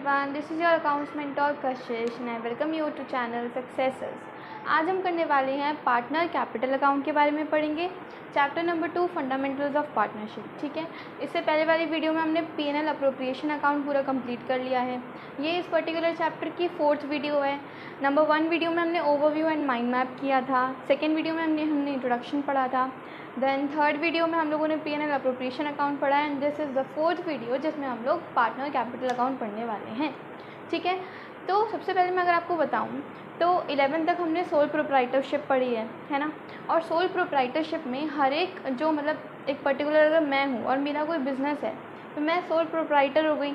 everyone, this is your accounts mentor Kashish and I welcome you to channel Successes। आज हम करने वाले हैं पार्टनर कैपिटल अकाउंट के बारे में पढ़ेंगे। Chapter number 2 fundamentals of partnership. ठीक है, इससे पहले वाली वीडियो में हमने P&L अप्रोप्रिएशन अकाउंट पूरा कंप्लीट कर लिया है। ये इस पर्टिकुलर चैप्टर की 4th वीडियो है। नंबर 1 वीडियो में हमने ओवरव्यू एंड माइंड मैप किया था। सेकेंड वीडियो में हमने इंट्रोडक्शन पढ़ा था। देन थर्ड वीडियो में हम लोगों ने P&L अप्रोप्रिएशन अकाउंट पढ़ा है and this is the 4th video जिसमें हम लोग पार्टनर कैपिटल अकाउंट पढ़ने वाले हैं। ठीक है, तो सबसे पहले मैं अगर आपको बताऊं तो 11 तक हमने सोल प्रोप्राइटरशिप पढ़ी है ना। और सोल प्रोप्राइटरशिप में हर एक जो मतलब एक पर्टिकुलर अगर मैं हूँ और मेरा कोई बिज़नेस है तो मैं सोल प्रोप्राइटर हो गई,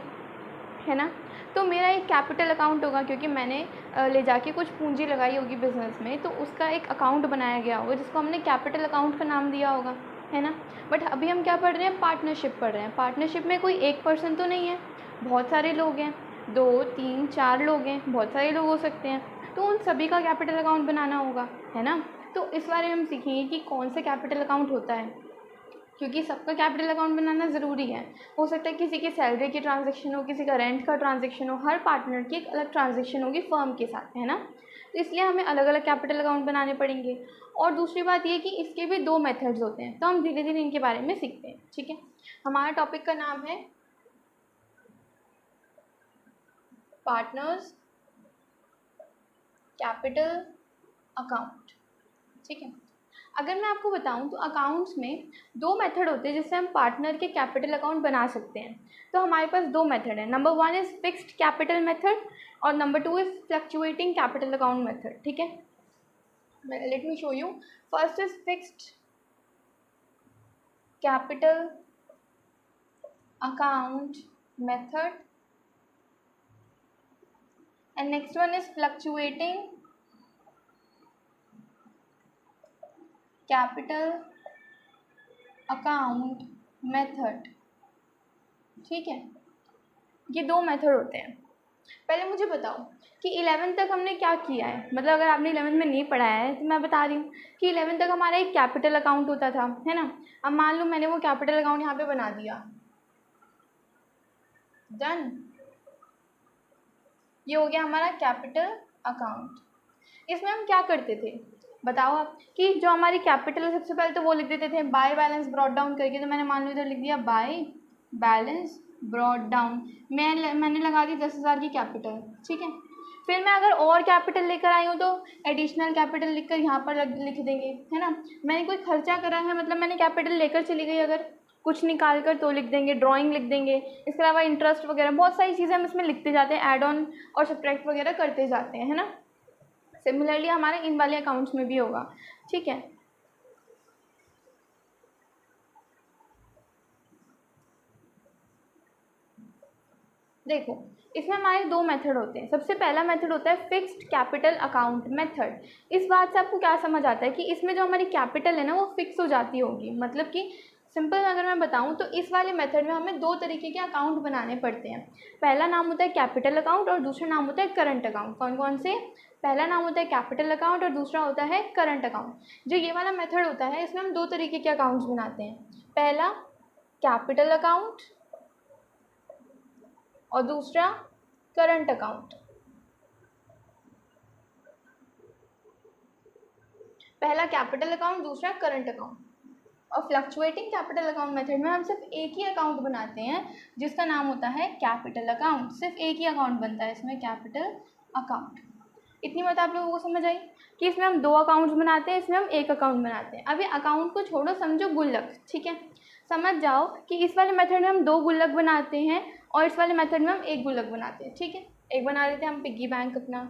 है ना। तो मेरा एक कैपिटल अकाउंट होगा क्योंकि मैंने ले जाके कुछ पूंजी लगाई होगी बिज़नेस में, तो उसका एक अकाउंट बनाया गया होगा जिसको हमने कैपिटल अकाउंट का नाम दिया होगा, है ना। बट अभी हम क्या पढ़ रहे हैं, पार्टनरशिप पढ़ रहे हैं। पार्टनरशिप में कोई एक पर्सन तो नहीं है, बहुत सारे लोग हैं, 2 3 4 लोग हैं, बहुत सारे लोग हो सकते हैं, तो उन सभी का कैपिटल अकाउंट बनाना होगा, है ना। तो इस बारे में हम सीखेंगे कि कौन सा कैपिटल अकाउंट होता है, क्योंकि सबका कैपिटल अकाउंट बनाना ज़रूरी है। हो सकता है किसी की सैलरी की ट्रांजैक्शन हो, किसी का रेंट का ट्रांजैक्शन हो, हर पार्टनर की एक अलग ट्रांजैक्शन होगी फर्म के साथ, है ना। तो इसलिए हमें अलग अलग कैपिटल अकाउंट बनाने पड़ेंगे। और दूसरी बात ये कि इसके भी 2 मेथड्स होते हैं, तो हम धीरे धीरे इनके बारे में सीखते हैं। ठीक है, हमारा टॉपिक का नाम है पार्टनर्स कैपिटल अकाउंट। ठीक है, अगर मैं आपको बताऊं तो अकाउंट्स में 2 मेथड होते हैं जिससे हम पार्टनर के कैपिटल अकाउंट बना सकते हैं। तो हमारे पास 2 मेथड है। Number 1 is fixed capital method और number 2 is fluctuating capital account method. ठीक है, let me show you. First is fixed capital account method and next one is fluctuating capital account method। ठीक है, ये 2 मेथड होते हैं। पहले मुझे बताओ कि 11 तक हमने क्या किया है। मतलब अगर आपने 11 में नहीं पढ़ाया है तो मैं बता रही हूँ कि 11 तक हमारा एक कैपिटल अकाउंट होता था, है ना। अब मान लो मैंने वो कैपिटल अकाउंट यहाँ पे बना दिया, डन। ये हो गया हमारा कैपिटल अकाउंट। इसमें हम क्या करते थे बताओ आप, कि जो हमारी कैपिटल है सबसे पहले तो वो लिख देते थे बाय बैलेंस ब्रॉट डाउन करके। तो मैंने मान लो इधर लिख दिया बाय बैलेंस ब्रॉट डाउन, मैंने लगा दी 10,000 की कैपिटल। ठीक है, फिर मैं अगर और कैपिटल लेकर आई हूँ तो एडिशनल कैपिटल लिखकर यहाँ पर लिख देंगे, है ना। मैंने कोई खर्चा करा है, मतलब मैंने कैपिटल लेकर चली गई, अगर कुछ निकाल कर तो लिख देंगे, ड्राइंग लिख देंगे। इसके अलावा इंटरेस्ट वगैरह बहुत सारी चीज़ें हम इसमें लिखते जाते हैं, ऐड ऑन और सब्ट्रैक्ट वगैरह करते जाते हैं, है ना। सिमिलरली हमारे इन वाले अकाउंट्स में भी होगा। ठीक है, देखो इसमें हमारे 2 मेथड होते हैं। सबसे पहला मेथड होता है फिक्स्ड कैपिटल अकाउंट मेथड। इस बात से आपको क्या समझ आता है कि इसमें जो हमारी कैपिटल है ना वो फिक्स हो जाती होगी। मतलब कि सिंपल अगर मैं बताऊं तो इस वाले मेथड में हमें 2 तरीके के अकाउंट बनाने पड़ते हैं। पहला नाम होता है कैपिटल अकाउंट और दूसरा नाम होता है करंट अकाउंट। कौन कौन से? पहला नाम होता है कैपिटल अकाउंट और दूसरा होता है करंट अकाउंट। जो ये वाला मेथड होता है इसमें हम 2 तरीके के अकाउंट्स बनाते हैं। पहला कैपिटल अकाउंट और दूसरा करंट अकाउंट। पहला कैपिटल अकाउंट, दूसरा करंट अकाउंट। और फ्लक्चुएटिंग कैपिटल अकाउंट मेथड में हम सिर्फ एक ही अकाउंट बनाते हैं जिसका नाम होता है कैपिटल अकाउंट। सिर्फ एक ही अकाउंट बनता है इसमें, कैपिटल अकाउंट। इतनी बात आप लोगों को समझ आई कि इसमें हम 2 अकाउंट्स बनाते हैं, इसमें हम एक अकाउंट बनाते हैं। अभी अकाउंट को छोड़ो, समझो गुल्लक। ठीक है, समझ जाओ कि इस वाले मेथड में हम 2 गुल्लक बनाते हैं और इस वाले मेथड में हम एक गुल्लक बनाते हैं। ठीक है, एक बना लेते हैं हम पिग्गी बैंक अपना।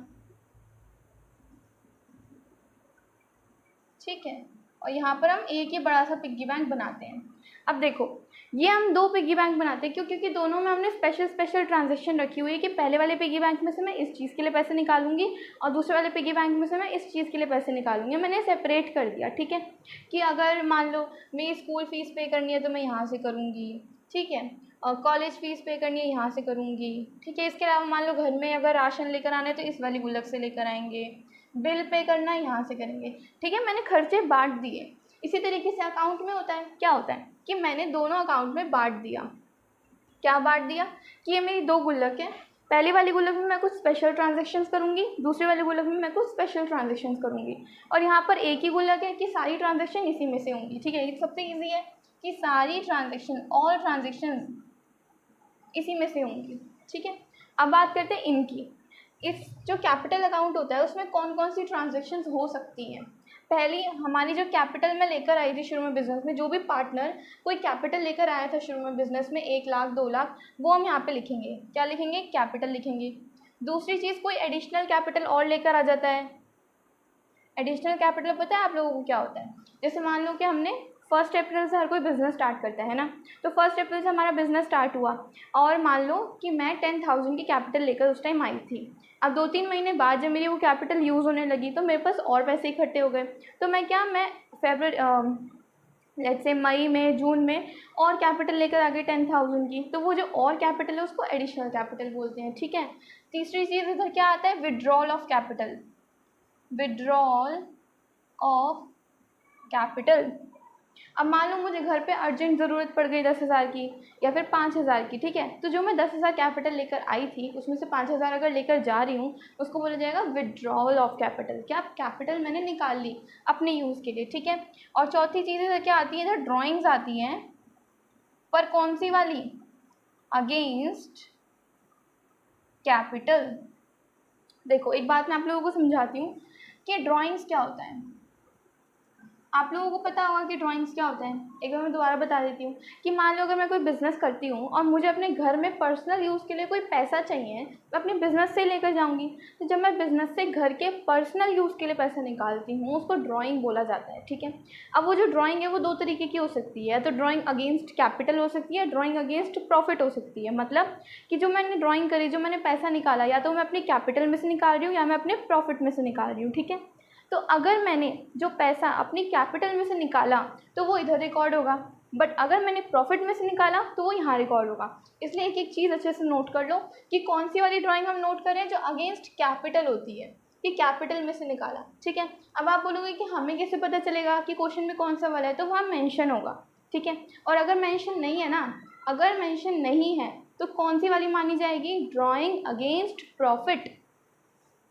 ठीक है, और यहाँ पर हम एक ही बड़ा सा पिग्गी बैंक बनाते हैं। अब देखो ये हम 2 पिग्गी बैंक बनाते हैं, क्यों? क्योंकि दोनों में हमने स्पेशल ट्रांजैक्शन रखी हुई है कि पहले वाले पिग्गी बैंक में से मैं इस चीज़ के लिए पैसे निकालूंगी और दूसरे वाले पिग्गी बैंक में से मैं इस चीज़ के लिए पैसे निकालूंगी। मैंने सेपरेट कर दिया। ठीक है, कि अगर मान लो मेरी स्कूल फ़ीस पे करनी है तो मैं यहाँ से करूँगी। ठीक है, और कॉलेज फ़ीस पे करनी है यहाँ से करूँगी। ठीक है, इसके अलावा मान लो घर में अगर राशन लेकर आना है तो इस वाली गुल्लक से लेकर आएंगे। बिल पे करना है यहाँ से करेंगे। ठीक है, मैंने खर्चे बांट दिए। इसी तरीके से अकाउंट में होता है, क्या होता है कि मैंने दोनों अकाउंट में बांट दिया। क्या बांट दिया कि ये मेरी 2 गुल्लक है, पहली वाली गुल्लक में मैं कुछ स्पेशल ट्रांजेक्शन्स करूँगी, दूसरी वाली गुल्लक में मैं कुछ स्पेशल ट्रांजेक्शन्स करूँगी, और यहाँ पर एक ही गुल्लक है कि सारी ट्रांजेक्शन इसी में से होंगी। ठीक है, ये सबसे ईजी है कि सारी ट्रांजेक्शन, ऑल ट्रांजेक्शन इसी में से होंगी। ठीक है, अब बात करते हैं इनकी। इस जो कैपिटल अकाउंट होता है उसमें कौन कौन सी ट्रांजेक्शन्स हो सकती हैं। पहली हमारी जो कैपिटल मैं लेकर आई थी शुरू में बिजनेस में, जो भी पार्टनर कोई कैपिटल लेकर आया था शुरू में बिजनेस में 1 लाख 2 लाख, वो हम यहाँ पे लिखेंगे। क्या लिखेंगे? कैपिटल लिखेंगे। दूसरी चीज़, कोई एडिशनल कैपिटल और लेकर आ जाता है। एडिशनल कैपिटल पता है आप लोगों को क्या होता है? जैसे मान लो कि हमने 1 अप्रैल से हर कोई बिज़नेस स्टार्ट करता है ना, तो 1 अप्रैल से हमारा बिज़नेस स्टार्ट हुआ और मान लो कि मैं 10,000 की कैपिटल लेकर उस टाइम आई थी। अब 2-3 महीने बाद जब मेरी वो कैपिटल यूज़ होने लगी तो मेरे पास और पैसे इकट्ठे हो गए, तो मैं लेट्स से मई में, जून में और कैपिटल लेकर आ गई 10,000 की, तो वो जो और कैपिटल है उसको एडिशनल कैपिटल बोलते हैं। ठीक है, तीसरी चीज़ इधर क्या आता है? Withdrawal of capital. Withdrawal of capital. अब मान लो मुझे घर पे अर्जेंट ज़रूरत पड़ गई 10,000 की या फिर 5,000 की। ठीक है, तो जो मैं 10,000 कैपिटल लेकर आई थी उसमें से 5,000 अगर लेकर जा रही हूँ उसको बोला जाएगा विड्रॉल ऑफ कैपिटल। क्या? कैपिटल मैंने निकाल ली अपने यूज़ के लिए। ठीक है, और चौथी चीज़ इधर क्या आती है? इधर ड्राइंग्स आती हैं, पर कौन सी वाली? Against capital. देखो एक बात मैं आप लोगों को समझाती हूँ कि ड्राइंग्स क्या होता है। आप लोगों को पता होगा कि ड्राइंग्स क्या होता है। एक बार मैं दोबारा बता देती हूँ कि मान लो अगर मैं कोई बिज़नेस करती हूँ और मुझे अपने घर में पर्सनल यूज़ के लिए कोई पैसा चाहिए, मैं अपने बिज़नेस से लेकर जाऊँगी। तो जब मैं बिज़नेस से घर के पर्सनल यूज़ के लिए पैसा निकालती हूँ उसको ड्राइंग बोला जाता है। ठीक है, अब वो जो ड्राइंग है वो 2 तरीके की हो सकती है। तो ड्राइंग अगेंस्ट कैपिटल हो सकती है, ड्राइंग अगेंस्ट प्रॉफिट हो सकती है। मतलब कि जो मैंने ड्राइंग करी, जो मैंने पैसा निकाला, या तो मैं अपनी कैपिटल में से निकाल रही हूँ या मैं अपने प्रॉफिट में से निकाल रही हूँ। ठीक है, तो अगर मैंने जो पैसा अपनी कैपिटल में से निकाला तो वो इधर रिकॉर्ड होगा, बट अगर मैंने प्रॉफिट में से निकाला तो वो यहाँ रिकॉर्ड होगा। इसलिए एक एक चीज़ अच्छे से नोट कर लो कि कौन सी वाली ड्राइंग हम नोट करें जो अगेंस्ट कैपिटल होती है, कि कैपिटल में से निकाला। ठीक है, अब आप बोलोगे कि हमें कैसे पता चलेगा कि क्वेश्चन में कौन सा वाला है, तो वहाँ मेंशन होगा। ठीक है, और अगर मेंशन नहीं है ना, अगर मेंशन नहीं है तो कौन सी वाली मानी जाएगी? Drawing against profit.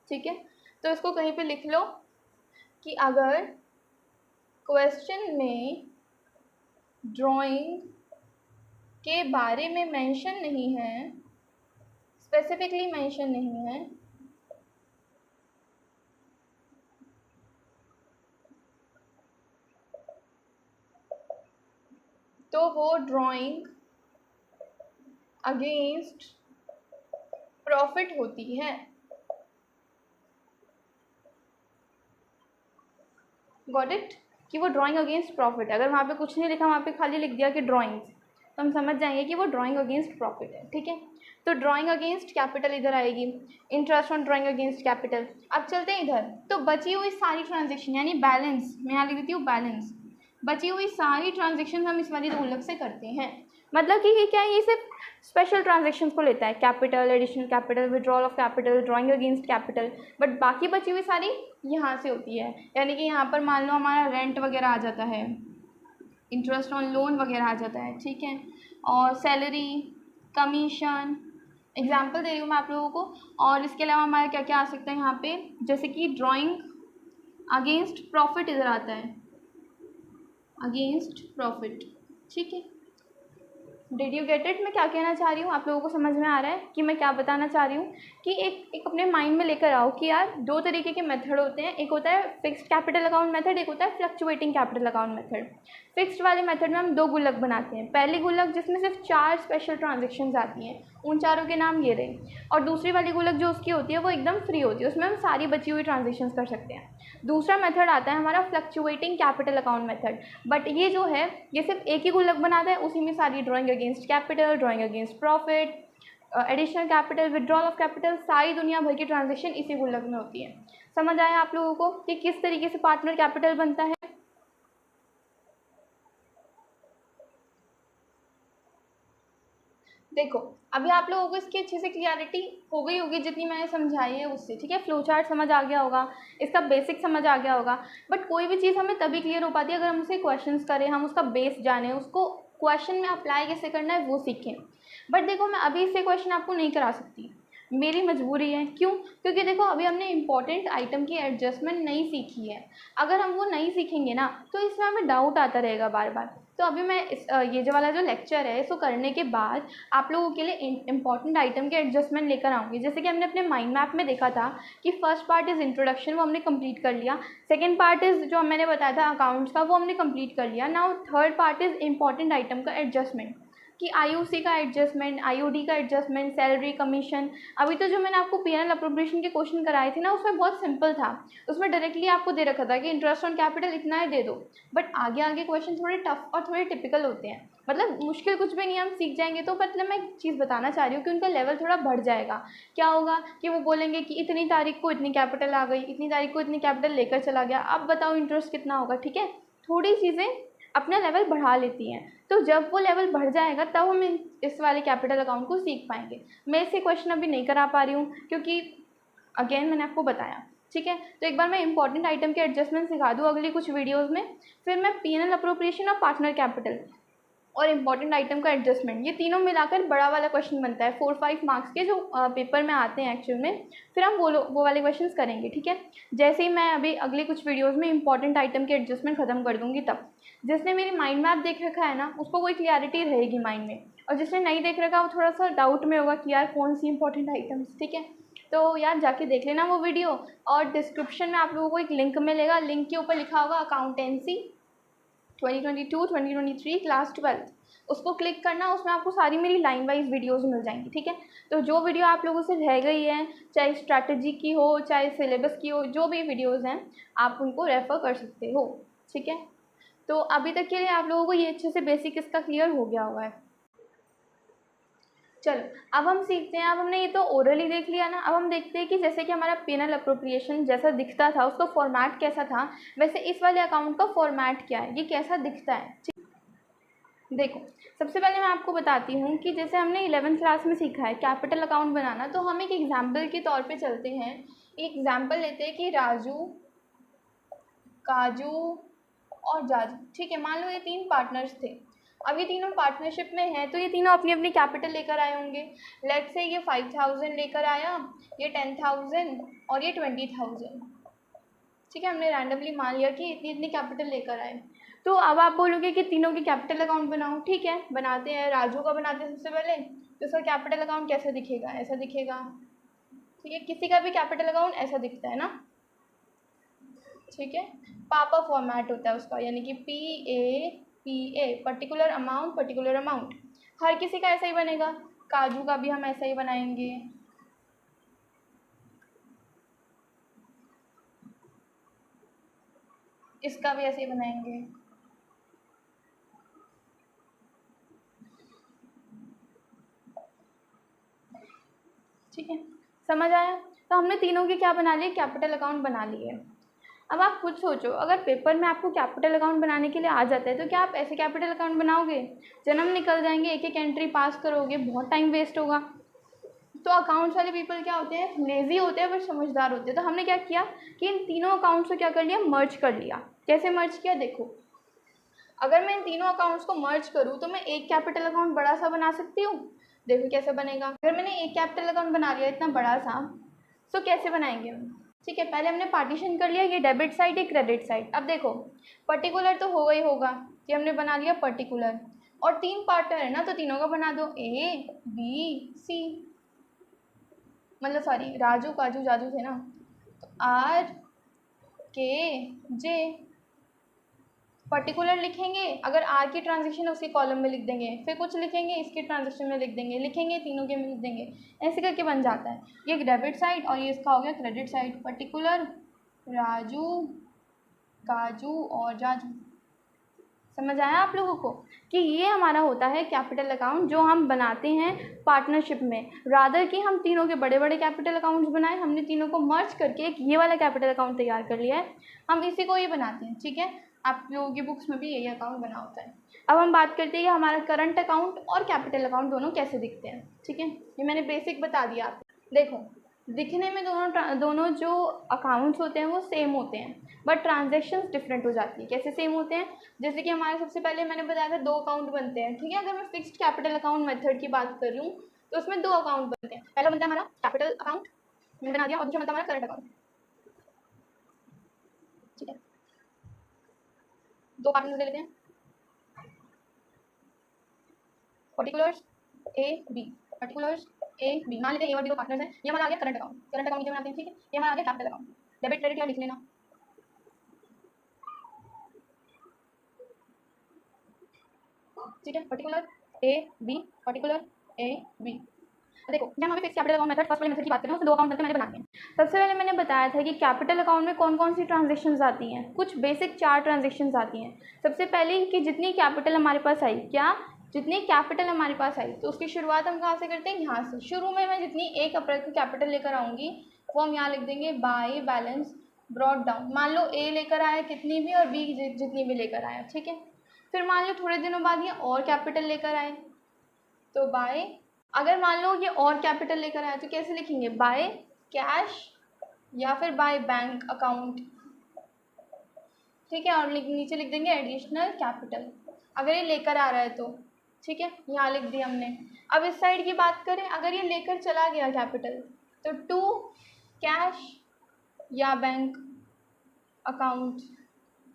ठीक है, तो इसको कहीं पे लिख लो कि अगर क्वेश्चन में ड्राइंग के बारे में मेंशन नहीं है, स्पेसिफिकली मेंशन नहीं है, तो वो ड्राइंग अगेंस्ट प्रॉफिट होती है। Got it? कि वो ड्राइंग अगेंस्ट प्रॉफिट है। अगर वहाँ पे कुछ नहीं लिखा, वहाँ पे खाली लिख दिया कि ड्राइंग्स, तो हम समझ जाएंगे कि वो ड्राइंग अगेंस्ट प्रॉफिट है। ठीक है, तो ड्राइंग अगेंस्ट कैपिटल इधर आएगी, interest on drawing against capital. अब चलते हैं इधर, तो बची हुई सारी ट्रांजेक्शन यानी बैलेंस, मैं यहाँ लिख देती हूँ बैलेंस, बची हुई सारी ट्रांजेक्शन हम इस वाली गुल्लक से करते हैं। मतलब कि क्या है, ये सिर्फ स्पेशल ट्रांजेक्शन्स को लेता है, capital, additional capital, withdrawal of capital, drawing against capital, but बाकी बची हुई सारी यहाँ से होती है। यानी कि यहाँ पर मान लो हमारा रेंट वगैरह आ जाता है, इंटरेस्ट ऑन लोन वगैरह आ जाता है। ठीक है, और सैलरी, कमीशन, एग्जाम्पल दे रही हूँ मैं आप लोगों को। और इसके अलावा हमारा क्या क्या आ सकता है यहाँ पे, जैसे कि ड्राइंग अगेंस्ट प्रॉफिट इधर आता है, अगेंस्ट प्रॉफिट। ठीक है, डिड यू गेट इट? मैं क्या कहना चाह रही हूँ, आप लोगों को समझ में आ रहा है कि मैं क्या बताना चाह रही हूँ? कि एक अपने माइंड में लेकर आओ कि यार 2 तरीके के मेथड होते हैं, एक होता है फिक्स्ड कैपिटल अकाउंट मेथड, एक होता है fluctuating capital account method. Fixed वाले मेथड में हम 2 गुल्लक बनाते हैं, पहली गुल्लक जिसमें सिर्फ 4 स्पेशल ट्रांजेक्शन्स आती हैं, उन चारों के नाम ये रहे, और दूसरी वाली गुल्लक जो उसकी होती है वो एकदम फ्री होती है, उसमें हम सारी बची हुई ट्रांजेक्शन्स कर सकते हैं। दूसरा मेथड आता है हमारा fluctuating capital account method, but ये जो है ये सिर्फ एक ही गुल्लक बनाता है, उसी में सारी drawing against capital, drawing against profit, additional capital, withdrawal of capital, सारी दुनिया भर की ट्रांजेक्शन इसी गुल्लक में होती है। समझ आया आप लोगों को कि किस तरीके से पार्टनर कैपिटल बनता है? देखो अभी आप लोगों को इसकी अच्छे से क्लियरिटी हो गई होगी जितनी मैंने समझाई है उससे। ठीक है, फ्लो चार्ट समझ आ गया होगा, इसका बेसिक समझ आ गया होगा, बट कोई भी चीज़ हमें तभी क्लियर हो पाती है अगर हम उसे क्वेश्चंस करें, हम उसका बेस जानें, उसको क्वेश्चन में अप्लाई कैसे करना है वो सीखें। बट देखो मैं अभी इससे क्वेश्चन आपको नहीं करा सकती, मेरी मजबूरी है। क्यों? क्योंकि देखो अभी हमने इम्पॉर्टेंट आइटम की एडजस्टमेंट नहीं सीखी है। अगर हम वो नहीं सीखेंगे ना तो इसमें हमें डाउट आता रहेगा बार बार। तो अभी मैं ये जो वाला जो लेक्चर है इसको करने के बाद आप लोगों के लिए इम्पॉर्टेंट आइटम के एडजस्टमेंट लेकर आऊँगी। जैसे कि हमने अपने माइंड मैप में देखा था कि फर्स्ट पार्ट इज़ इंट्रोडक्शन, वो हमने कंप्लीट कर लिया। सेकेंड पार्ट इज़ जो मैंने बताया था अकाउंट्स का, वो हमने कंप्लीट कर लिया। Now third part is important item का एडजस्टमेंट, कि आईओसी का एडजस्टमेंट, आईओडी का एडजस्टमेंट, सैलरी, कमीशन। अभी तो जो मैंने आपको पीएनएल अप्रोप्रिएशन के क्वेश्चन कराए थे ना उसमें बहुत सिंपल था। उसमें डायरेक्टली आपको दे रखा था कि इंटरेस्ट ऑन कैपिटल इतना ही दे दो। बट आगे आगे क्वेश्चन थोड़े टफ और थोड़े टिपिकल होते हैं। मतलब मुश्किल कुछ भी नहीं, हम सीख जाएंगे। तो मतलब मैं एक चीज़ बताना चाह रही हूँ कि उनका लेवल थोड़ा बढ़ जाएगा। क्या होगा कि वो बोलेंगे कि इतनी तारीख को इतनी कैपिटल आ गई, इतनी तारीख को इतनी कैपिटल लेकर चला गया, अब बताओ इंटरेस्ट कितना होगा। ठीक है, थोड़ी चीज़ें अपना लेवल बढ़ा लेती हैं। तो जब वो लेवल बढ़ जाएगा तब हम इस वाले कैपिटल अकाउंट को सीख पाएंगे। मैं इसे क्वेश्चन अभी नहीं करा पा रही हूँ क्योंकि अगेन मैंने आपको बताया। ठीक है, तो एक बार मैं इंपॉर्टेंट आइटम के एडजस्टमेंट सिखा दूँ अगली कुछ वीडियोज़ में, फिर मैं पीएनएल अप्रोप्रिएशन और पार्टनर कैपिटल और इम्पॉर्टेंट आइटम का एडजस्टमेंट, ये तीनों मिलाकर बड़ा वाला क्वेश्चन बनता है 4-5 मार्क्स के, जो पेपर में आते हैं एक्चुअल में। फिर हम वो वाले क्वेश्चंस करेंगे। ठीक है, जैसे ही मैं अभी अगली कुछ वीडियोस में इंपॉर्टेंट आइटम के एडजस्टमेंट खत्म कर दूंगी तब जिसने मेरी माइंड मैप देख रखा है ना उसको कोई क्लियरिटी रहेगी माइंड में, और जिसने नहीं देख रखा वो थोड़ा सा डाउट में होगा कि यार कौन सी इंपॉर्टेंट आइटम्स। ठीक है, तो यार जाके देख लेना वो वीडियो, और डिस्क्रिप्शन में आप लोगों को एक लिंक मिलेगा। लिंक के ऊपर लिखा होगा अकाउंटेंसी 2022-2023 क्लास 12, उसको क्लिक करना। उसमें आपको सारी मेरी लाइन वाइज वीडियोस मिल जाएंगी। ठीक है, तो जो वीडियो आप लोगों से रह गई है, चाहे स्ट्रैटेजी की हो चाहे सिलेबस की हो, जो भी वीडियोस हैं आप उनको रेफ़र कर सकते हो। ठीक है, तो अभी तक के लिए आप लोगों को ये अच्छे से बेसिक इसका क्लियर हो गया हुआ है। चलो अब हम सीखते हैं। अब हमने ये तो ओरली देख लिया ना, अब हम देखते हैं कि जैसे कि हमारा पीएनएल अप्रोप्रिएशन जैसा दिखता था उसका फॉर्मेट कैसा था, वैसे इस वाले अकाउंट का फॉर्मेट क्या है, ये कैसा दिखता है। देखो सबसे पहले मैं आपको बताती हूँ कि जैसे हमने 11th क्लास में सीखा है कैपिटल अकाउंट बनाना, तो हम एक एग्जाम्पल के तौर पे चलते हैं। एक एग्जाम्पल लेते हैं कि राजू, काजू और जाजू। ठीक है, मान लो ये 3 पार्टनर्स थे। अब ये तीनों पार्टनरशिप में हैं तो ये तीनों अपनी अपनी कैपिटल लेकर आए होंगे। लेट्स से ये 5000 लेकर आया, ये 10,000 और ये 20,000। ठीक है, हमने रैंडमली मान लिया कि इतनी इतनी कैपिटल लेकर आए। तो अब आप बोलोगे कि तीनों की कैपिटल अकाउंट बनाओ। ठीक है, बनाते हैं। राजू का बनाते हैं सबसे पहले। तो उसका कैपिटल अकाउंट कैसा दिखेगा, ऐसा दिखेगा। ठीक है, किसी का भी कैपिटल अकाउंट ऐसा दिखता है ना। ठीक है, पापा फॉर्मेट होता है उसका, यानी कि PA, पर्टिकुलर अमाउंट। हर किसी का ऐसा ही बनेगा। काजू का भी हम ऐसा ही बनाएंगे। इसका भी ऐसे ही बनाएंगे। ठीक है, समझ आया। तो हमने तीनों के क्या बना लिए, कैपिटल अकाउंट बना लिए। अब आप खुद सोचो, अगर पेपर में आपको कैपिटल अकाउंट बनाने के लिए आ जाता है तो क्या आप ऐसे कैपिटल अकाउंट बनाओगे? जन्म निकल जाएंगे, एक एक एंट्री पास करोगे, बहुत टाइम वेस्ट होगा। तो अकाउंट्स वाले पीपल क्या होते हैं, लेज़ी होते हैं बट समझदार होते हैं। तो हमने क्या किया कि इन तीनों अकाउंट्स को क्या कर लिया, मर्ज कर लिया। कैसे मर्ज किया, देखो अगर मैं इन तीनों अकाउंट्स को मर्ज करूँ तो मैं एक कैपिटल अकाउंट बड़ा सा बना सकती हूँ। देखो कैसे बनेगा। अगर मैंने एक कैपिटल अकाउंट बना लिया इतना बड़ा सा, तो कैसे बनाएंगे हम। ठीक है, पहले हमने पार्टीशन कर लिया, ये डेबिट साइड ये क्रेडिट साइड। अब देखो पर्टिकुलर तो होगा ही होगा कि हमने बना लिया पर्टिकुलर, और 3 पार्टनर है ना तो तीनों का बना दो ABC, मतलब सॉरी राजू काजू जाजू थे ना, तो RKJ। पर्टिकुलर लिखेंगे, अगर आर की ट्रांजेक्शन है उसके कॉलम में लिख देंगे, फिर कुछ लिखेंगे इसके ट्रांजेक्शन में लिख देंगे, लिखेंगे तीनों के में लिख देंगे, ऐसे करके बन जाता है। ये डेबिट साइड और ये इसका हो गया क्रेडिट साइड। पर्टिकुलर राजू काजू और जाजू। समझ आया आप लोगों को कि ये हमारा होता है कैपिटल अकाउंट जो हम बनाते हैं पार्टनरशिप में। रादर कि हम तीनों के बड़े बड़े कैपिटल अकाउंट्स बनाए, हमने तीनों को मर्ज करके एक ये वाला कैपिटल अकाउंट तैयार कर लिया है। हम इसी को ये बनाते हैं। ठीक है, आप लोगों की बुक्स में भी यही अकाउंट बना होता है। अब हम बात करते हैं कि हमारा करंट अकाउंट और कैपिटल अकाउंट दोनों कैसे दिखते हैं। ठीक है, ये मैंने बेसिक बता दिया आपको। देखो दिखने में दोनों जो अकाउंट्स होते हैं वो सेम होते हैं, बट ट्रांजेक्शन्स डिफरेंट हो जाती है। कैसे सेम होते हैं, जैसे कि हमारे सबसे पहले मैंने बताया था 2 अकाउंट बनते हैं। ठीक है, अगर मैं फिक्स्ड कैपिटल अकाउंट मेथड की बात कर रही हूँ तो उसमें 2 अकाउंट बनते हैं। पहला बनता है हमारा कैपिटल अकाउंट, मैंने बना दिया, और दूसरा बनता है हमारा करंट अकाउंट। ठीक है, 2 पार्टनर ले लेते हैं, particulars A B, particulars A B, मान लेते हैं ए और बी 2 पार्टनर्स हैं। ये हमारा आ गया करंट अकाउंट, करंट अकाउंट नीचे बनाते हैं। ठीक है, ये हमारा आ गया कैपिटल अकाउंट, डेबिट क्रेडिट लिख लेना। ठीक है, particular A B, particular A B. देखो यहाँ पे fix capital account method, first वाले मेथड की बात करें, उसमें 2 अकाउंट बनते हैं, मैंने बना दिए। सबसे पहले मैंने बताया था कि कैपिटल अकाउंट में कौन कौन सी ट्रांजेक्शन्स आती हैं। कुछ बेसिक 4 ट्रांजेक्शन्स आती हैं। सबसे पहले कि जितनी कैपिटल हमारे पास आई, क्या जितनी कैपिटल हमारे पास आई, तो उसकी शुरुआत हम कहाँ से करते हैं, यहाँ से। शुरू में मैं जितनी 1 अप्रैल को कैपिटल लेकर आऊँगी वो हम यहाँ लिख देंगे बाय बैलेंस ब्रॉट डाउन। मान लो ए लेकर आया कितनी भी और बी जितनी भी लेकर आया। ठीक है, फिर मान लो थोड़े दिनों बाद ये और कैपिटल लेकर आए, तो बाय, अगर मान लो ये और कैपिटल लेकर आया तो कैसे लिखेंगे, बाय कैश या फिर बाय बैंक अकाउंट। ठीक है, और नीचे लिख देंगे एडिशनल कैपिटल अगर ये लेकर आ रहा है तो। ठीक है, यहाँ लिख दिया हमने। अब इस साइड की बात करें, अगर ये लेकर चला गया कैपिटल तो टू कैश या बैंक अकाउंट,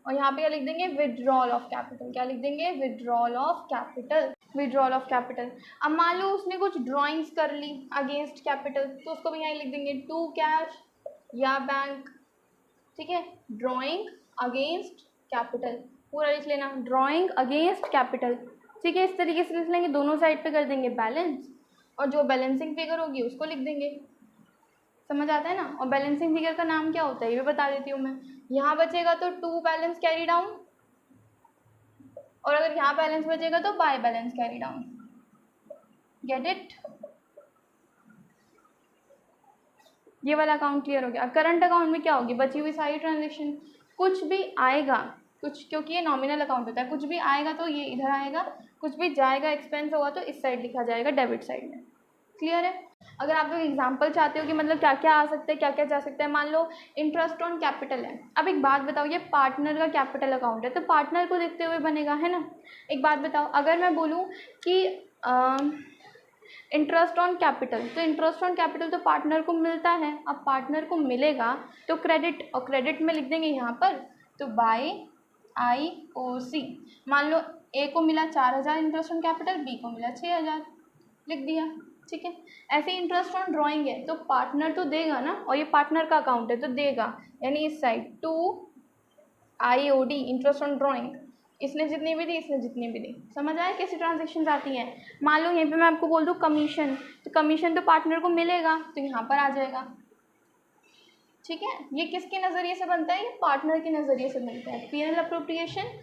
और यहाँ पे क्या लिख देंगे, विड्रॉल ऑफ कैपिटल। क्या लिख देंगे, withdrawal of capital, withdrawal of capital. अब मान लो उसने कुछ ड्राइंग्स कर ली अगेंस्ट कैपिटल, तो उसको भी यहाँ लिख देंगे टू कैश या बैंक। ठीक है, ड्राइंग अगेंस्ट कैपिटल पूरा लिख लेना, ड्राइंग अगेंस्ट कैपिटल। ठीक है, इस तरीके से लिख लेंगे, दोनों साइड पे कर देंगे बैलेंस, और जो बैलेंसिंग फिगर होगी उसको लिख देंगे। समझ आता है ना। और बैलेंसिंग फिगर का नाम क्या होता है ये भी बता देती हूँ मैं। यहाँ बचेगा तो टू बैलेंस कैरी डाउन, और अगर यहाँ बैलेंस बचेगा तो by balance carry down. Get it, ये वाला अकाउंट क्लियर हो गया। करंट अकाउंट में क्या होगी, बची हुई सारी ट्रांजेक्शन, कुछ भी आएगा, कुछ, क्योंकि ये नॉमिनल अकाउंट होता है, कुछ भी आएगा तो ये इधर आएगा, कुछ भी जाएगा एक्सपेंस होगा तो इस साइड लिखा जाएगा, डेबिट साइड में। क्लियर है। अगर आप लोग एग्जाम्पल चाहते हो कि मतलब क्या क्या आ सकता है, क्या क्या जा सकता है, मान लो इंटरेस्ट ऑन कैपिटल है। अब एक बात बताओ, ये पार्टनर का कैपिटल अकाउंट है तो पार्टनर को देखते हुए बनेगा, है ना। एक बात बताओ, अगर मैं बोलूँ कि इंटरेस्ट ऑन कैपिटल, तो इंटरेस्ट ऑन कैपिटल तो पार्टनर को मिलता है। अब पार्टनर को मिलेगा तो क्रेडिट, और क्रेडिट में लिख देंगे यहाँ पर तो बाय IOC। मान लो ए को मिला 4000 इंटरेस्ट ऑन कैपिटल, बी को मिला 6000, लिख दिया। ठीक है, ऐसे इंटरेस्ट ऑन ड्राइंग है तो पार्टनर तो देगा ना, और ये पार्टनर का अकाउंट है तो देगा, यानी इस side to IOD interest on drawing, इसने जितनी भी दी इसने जितनी भी दी। समझ आया कैसी ट्रांजेक्शन आती हैं। मान लो यहीं पे मैं आपको बोल दूँ कमीशन, तो कमीशन तो पार्टनर को मिलेगा तो यहाँ पर आ जाएगा। ठीक है, ये किसके नज़रिए से बनता है, ये पार्टनर के नज़रिए से बनता है। P&L अप्रोप्रिएशन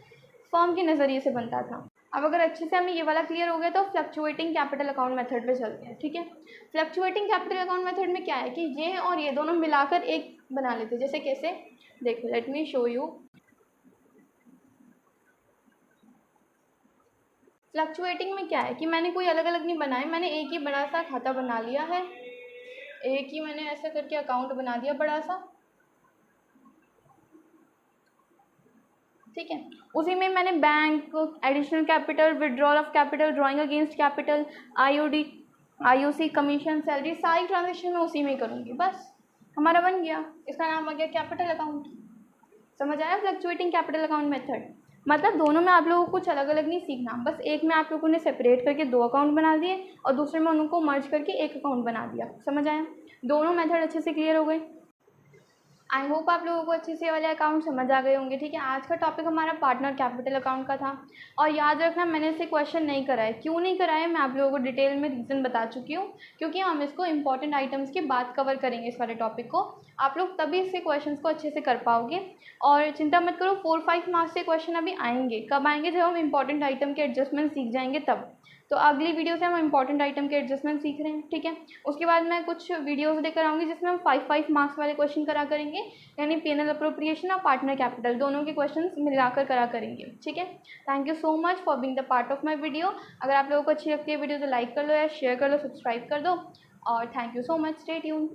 फर्म के नज़रिए से बनता था। अब अगर अच्छे से हमें ये वाला क्लियर हो गया तो फ्लक्चुएटिंग कैपिटल अकाउंट मेथड पे चलते हैं। ठीक है, फ्लक्चुएटिंग कैपिटल अकाउंट मेथड में क्या है कि ये और ये दोनों मिलाकर एक बना लेते हैं। जैसे कैसे, देखो late me show you. Fluctuating में क्या है कि मैंने कोई अलग अलग नहीं बनाए, मैंने एक ही बड़ा सा खाता बना लिया है, एक ही मैंने ऐसा करके अकाउंट बना दिया बड़ा सा। ठीक है, उसी में मैंने bank, additional capital, withdrawal of capital, drawing against capital, IOD, IOC, commission, salary, सारी ट्रांजेक्शन मैं उसी में करूँगी। बस हमारा बन गया, इसका नाम आ गया कैपिटल अकाउंट। समझ आया फ्लक्चुएटिंग कैपिटल अकाउंट मेथड। मतलब दोनों में आप लोगों को कुछ अलग अलग नहीं सीखना, बस एक में आप लोगों ने सेपरेट करके 2 अकाउंट बना दिए और दूसरे में उनको मर्ज करके एक अकाउंट बना दिया। समझ आया, दोनों मेथड अच्छे से क्लियर हो गए। आई होप आप लोगों को अच्छे से वाले अकाउंट समझ आ गए होंगे। ठीक है, आज का टॉपिक हमारा पार्टनर कैपिटल अकाउंट का था। और याद रखना, मैंने इसे क्वेश्चन नहीं कराया। क्यों नहीं कराया मैं आप लोगों को डिटेल में रीज़न बता चुकी हूँ, क्योंकि हम इसको इंपॉर्टेंट आइटम्स के बाद कवर करेंगे इस वाले टॉपिक को। आप लोग तभी इसके क्वेश्चन को अच्छे से कर पाओगे। और चिंता मत करो, 4-5 मार्क्स से क्वेश्चन अभी आएंगे। कब आएंगे, जब हम इंपॉर्टेंट आइटम के एडजस्टमेंट सीख जाएंगे तब। तो अगली वीडियो से हम इंपॉर्टेंट आइटम के एडजस्टमेंट सीख रहे हैं। ठीक है, उसके बाद मैं कुछ वीडियोस लेकर आऊँगी जिसमें हम 5-5 मार्क्स वाले क्वेश्चन करा करेंगे, यानी P&L अप्रोप्रिएशन और पार्टनर कैपिटल दोनों के क्वेश्चंस मिलाकर करा करेंगे। ठीक है, thank you so much for being the part of my video. अगर आप लोगों को अच्छी लगती है वीडियो तो लाइक कर लो या शेयर कर लो, सब्सक्राइब कर दो, और thank you so much, stay tuned.